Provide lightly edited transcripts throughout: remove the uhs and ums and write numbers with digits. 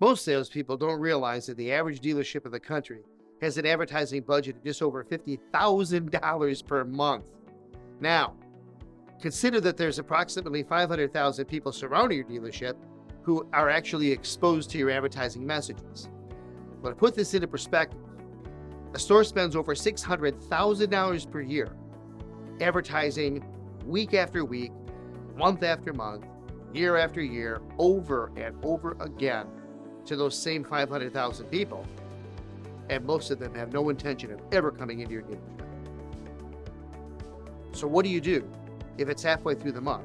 Most salespeople don't realize that the average dealership in the country has an advertising budget of just over $50,000 per month. Now, consider that there's approximately 500,000 people surrounding your dealership who are actually exposed to your advertising messages. But to put this into perspective, a store spends over $600,000 per year advertising week after week, month after month, year after year, over and over again to those same 500,000 people. And most of them have no intention of ever coming into your dealership. So what do you do if it's halfway through the month,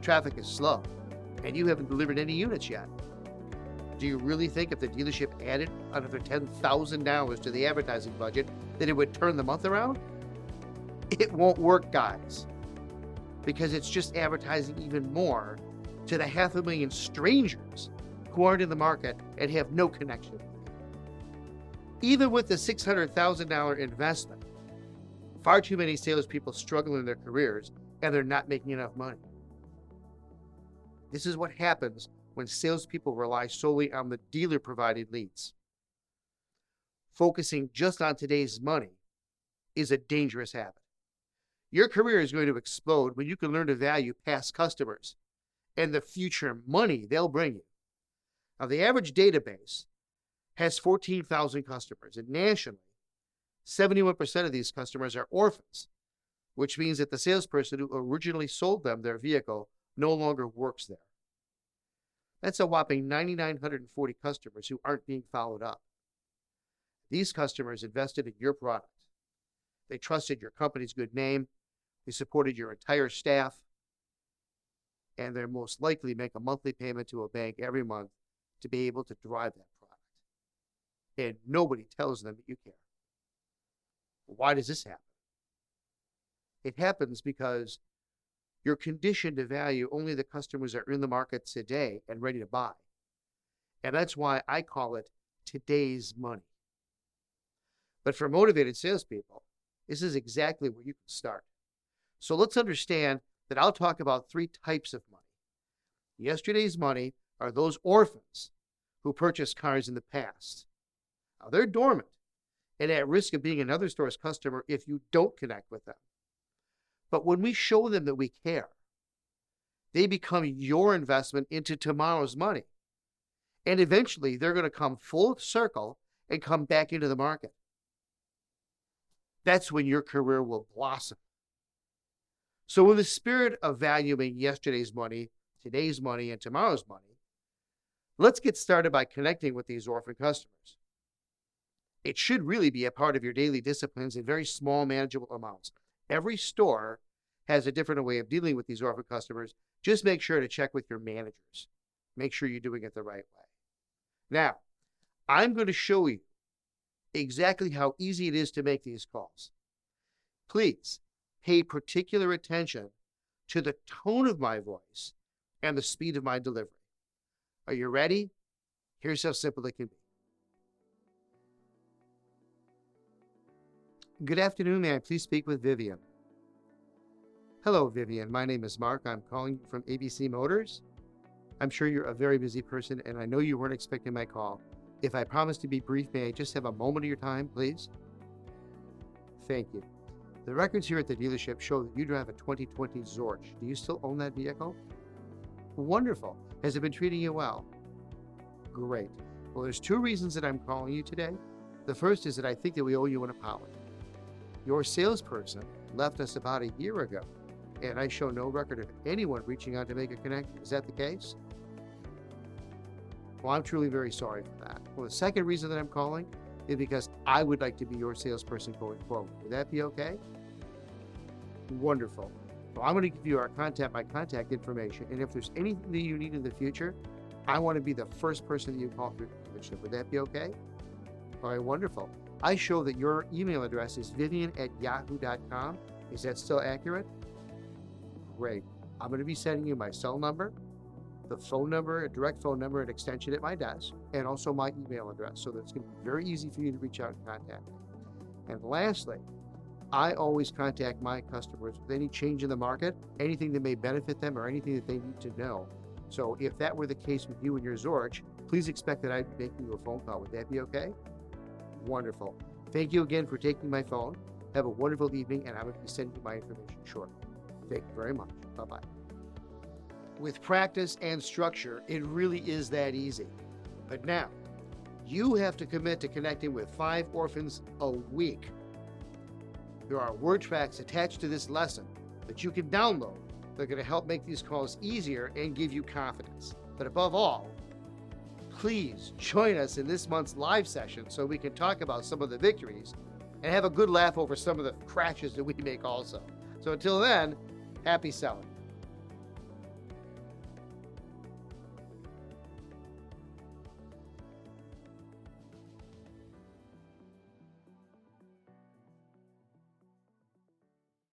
traffic is slow, and you haven't delivered any units yet? Do you really think if the dealership added another $10,000 to the advertising budget that it would turn the month around? It won't work, guys, because it's just advertising even more to the 500,000 strangers who aren't in the market and have no connection. Even with the $600,000 investment, far too many salespeople struggle in their careers and they're not making enough money. This is what happens when salespeople rely solely on the dealer-provided leads. Focusing just on today's money is a dangerous habit. Your career is going to explode when you can learn to value past customers and the future money they'll bring you. Now, the average database has 14,000 customers, and nationally, 71% of these customers are orphans, which means that the salesperson who originally sold them their vehicle no longer works there. That's a whopping 9,940 customers who aren't being followed up. These customers invested in your product. They trusted your company's good name. They supported your entire staff. And they're most likely make a monthly payment to a bank every month to be able to drive that product. And nobody tells them that you care. Why does this happen? It happens because you're conditioned to value only the customers that are in the market today and ready to buy. And that's why I call it today's money. But for motivated salespeople, this is exactly where you can start. So let's understand that I'll talk about three types of money. Yesterday's money are those orphans who purchased cars in the past. Now, they're dormant and at risk of being another store's customer if you don't connect with them. But when we show them that we care, they become your investment into tomorrow's money. And eventually, they're going to come full circle and come back into the market. That's when your career will blossom. So in the spirit of valuing yesterday's money, today's money, and tomorrow's money, let's get started by connecting with these orphan customers. It should really be a part of your daily disciplines in very small, manageable amounts. Every store has a different way of dealing with these orphan customers. Just make sure to check with your managers. Make sure you're doing it the right way. Now, I'm going to show you exactly how easy it is to make these calls. Please pay particular attention to the tone of my voice and the speed of my delivery. Are you ready? Here's how simple it can be. Good afternoon. May I please speak with Vivian? Hello, Vivian. My name is Mark. I'm calling you from ABC Motors. I'm sure you're a very busy person, and I know you weren't expecting my call. If I promise to be brief, may I just have a moment of your time, please? Thank you. The records here at the dealership show that you drive a 2020 Zorch. Do you still own that vehicle? Wonderful. Has it been treating you well? Great. Well, there's two reasons that I'm calling you today. The first is that I think that we owe you an apology. Your salesperson left us about a year ago, and I show no record of anyone reaching out to make a connection. Is that the case? Well, I'm truly very sorry for that. Well, the second reason that I'm calling is because I would like to be your salesperson going forward. Would that be okay? Wonderful. Well, I'm going to give you my contact information, and if there's anything that you need in the future, I want to be the first person that you call through the dealership. Would that be okay? All right, wonderful. I show that your email address is vivian@yahoo.com. Is that still accurate? Great. I'm going to be sending you my cell number, the phone number, a direct phone number, an extension at my desk, and also my email address, so that it's going to be very easy for you to reach out and contact me. And lastly, I always contact my customers with any change in the market, anything that may benefit them, or anything that they need to know. So if that were the case with you and your Zorch, please expect that I'd make you a phone call. Would that be okay? Wonderful. Thank you again for taking my phone. Have a wonderful evening, and I'm going to be sending you my information shortly. Thank you very much. Bye-bye. With practice and structure, it really is that easy. But now, you have to commit to connecting with 5 orphans a week. There are word tracks attached to this lesson that you can download. They're going to help make these calls easier and give you confidence. But above all, please join us in this month's live session so we can talk about some of the victories and have a good laugh over some of the crashes that we make also. So until then, happy selling.